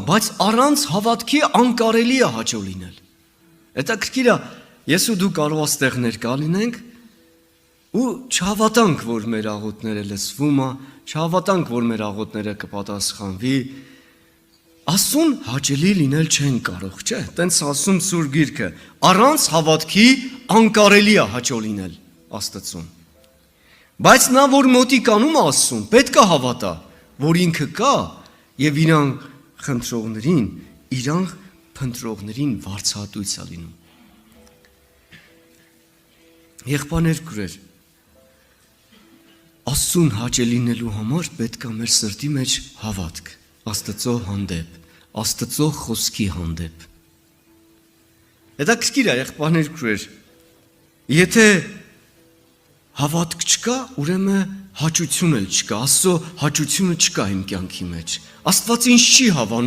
բայց առանց հավատքի անկարելի է հաճո լինել։ Հետաքրքիր է, ես ու դու կարող աստեղ ներկա լինենք ու չհավատանք, որ մեր աղոթները լսվում է, չհավատանք, որ մեր աղոթները կպատասխանվի։ Աստծուն հաճելի լինել չեն կարող, չէ՞։ Տենց ասում Սուրբ Գիրքը, առանց հավատքի անկարելի է հաճո լինել Աստծուն։ Բայց նա, որ մոտիկանում է Աստծուն, պետք է հավատա, որ ինքը կա եւ իրան փնտրողներին վարձահատույց է լինում։ Եղբայրներ քույրեր, Աստծուն հաճելի լինելու համար պետք է մեր սրտի մեջ հավատք Աստծո հանդեպ, Աստծո խոսքի հանդեպ։ Հետաքրքիր է, եղբայրներ քույրեր, եթե հավատք չկա, ուրեմն հաճություն էլ չկա, Աստծո հաճությունը չկա իմ կյանքի մեջ։ Աստված ինձ չի հավանում